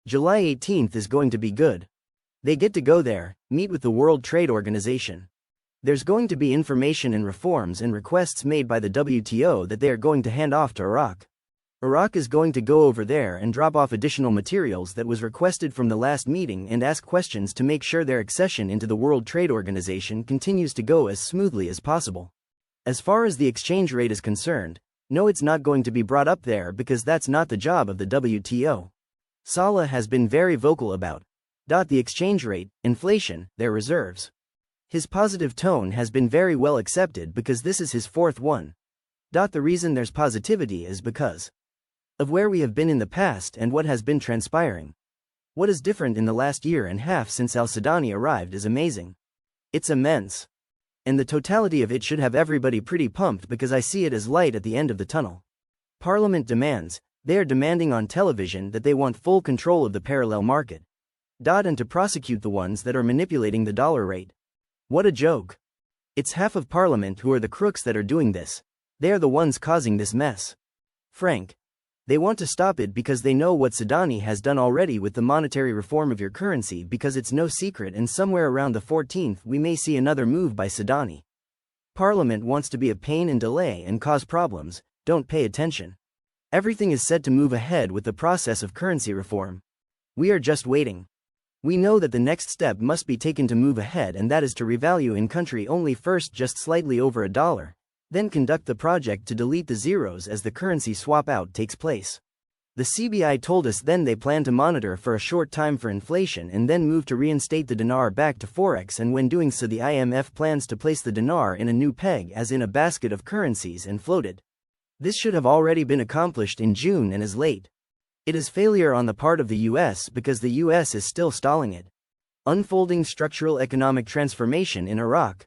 July 18th is going to be good. They get to go there, meet with the World Trade Organization. There's going to be information and reforms and requests made by the WTO that they are going to hand off to Iraq. Iraq is going to go over there and drop off additional materials that was requested from the last meeting and ask questions to make sure their accession into the World Trade Organization continues to go as smoothly as possible. As far as the exchange rate is concerned, no, it's not going to be brought up there because that's not the job of the WTO. Saleh has been very vocal about the exchange rate, inflation, their reserves. His positive tone has been very well accepted because this is his fourth one. The reason there's positivity is because of where we have been in the past and what has been transpiring. What is different in the last year and a half since al-Sudani arrived is amazing. It's immense. And the totality of it should have everybody pretty pumped because I see it as light at the end of the tunnel. Parliament demands, they are demanding on television that they want full control of the parallel market. And to prosecute the ones that are manipulating the dollar rate. What a joke. It's half of Parliament who are the crooks that are doing this. They are the ones causing this mess. Frank. They want to stop it because they know what Sudani has done already with the monetary reform of your currency because it's no secret and somewhere around the 14th we may see another move by Sudani. Parliament wants to be a pain and delay and cause problems, don't pay attention. Everything is set to move ahead with the process of currency reform. We are just waiting. We know that the next step must be taken to move ahead and that is to revalue in country only first just slightly over $1, then conduct the project to delete the zeros as the currency swap out takes place. The CBI told us then they plan to monitor for a short time for inflation and then move to reinstate the dinar back to Forex, and when doing so the IMF plans to place the dinar in a new peg as in a basket of currencies and float it. This should have already been accomplished in June and is late. It is failure on the part of the US because the US is still stalling it. Unfolding structural economic transformation in Iraq.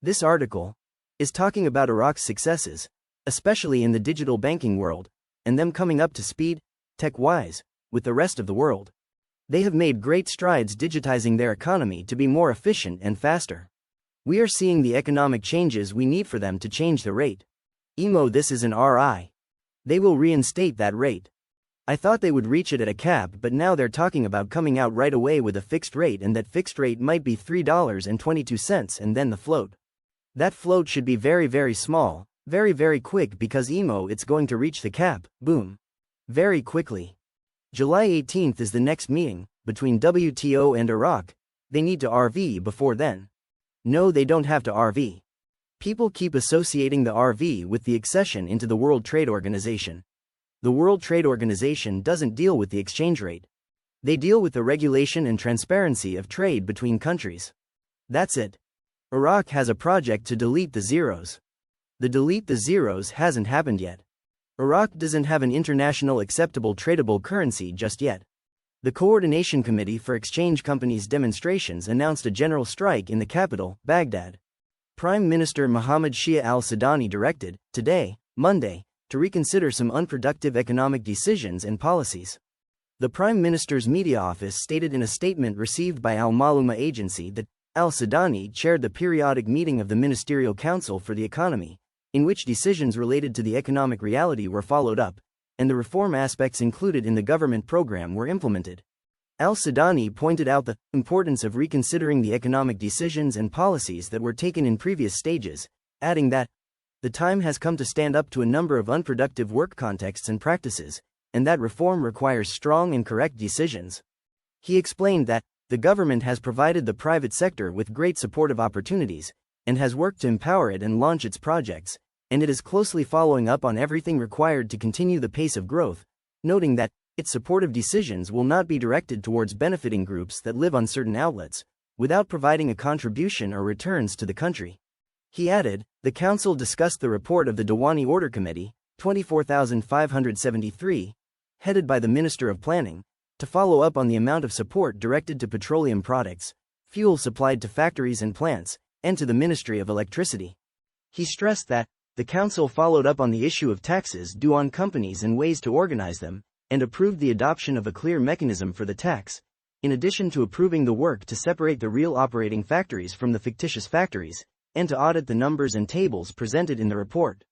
This article is talking about Iraq's successes, especially in the digital banking world, and them coming up to speed, tech-wise, with the rest of the world. They have made great strides digitizing their economy to be more efficient and faster. We are seeing the economic changes we need for them to change the rate. This is an RI. They will reinstate that rate. I thought they would reach it at a cap, but now they're talking about coming out right away with a fixed rate, and that fixed rate might be $3.22 and then the float. That float should be very very small, very quick because it's going to reach the cap, boom. Very quickly. July 18th is the next meeting, between WTO and Iraq. They need to RV before then. No, they don't have to RV. People keep associating the RV with the accession into the World Trade Organization. The World Trade Organization doesn't deal with the exchange rate. They deal with the regulation and transparency of trade between countries. That's it. Iraq has a project to delete the zeros. The delete the zeros hasn't happened yet. Iraq doesn't have an international acceptable tradable currency just yet. The Coordination Committee for Exchange Companies demonstrations announced a general strike in the capital, Baghdad. Prime Minister Mohammed Shia al-Sudani directed, today, Monday, to reconsider some unproductive economic decisions and policies. The Prime Minister's media office stated in a statement received by Al-Maluma agency that al-Sudani chaired the periodic meeting of the Ministerial Council for the Economy, in which decisions related to the economic reality were followed up, and the reform aspects included in the government program were implemented. Al-Sudani pointed out the importance of reconsidering the economic decisions and policies that were taken in previous stages, adding that the time has come to stand up to a number of unproductive work contexts and practices, and that reform requires strong and correct decisions. He explained that the government has provided the private sector with great supportive opportunities, and has worked to empower it and launch its projects, and it is closely following up on everything required to continue the pace of growth, noting that its supportive decisions will not be directed towards benefiting groups that live on certain outlets, without providing a contribution or returns to the country. He added, the Council discussed the report of the Diwani Order Committee, 24,573, headed by the Minister of Planning, to follow up on the amount of support directed to petroleum products, fuel supplied to factories and plants, and to the Ministry of Electricity. He stressed that the Council followed up on the issue of taxes due on companies and ways to organize them, and approved the adoption of a clear mechanism for the tax, in addition to approving the work to separate the real operating factories from the fictitious factories, and to audit the numbers and tables presented in the report.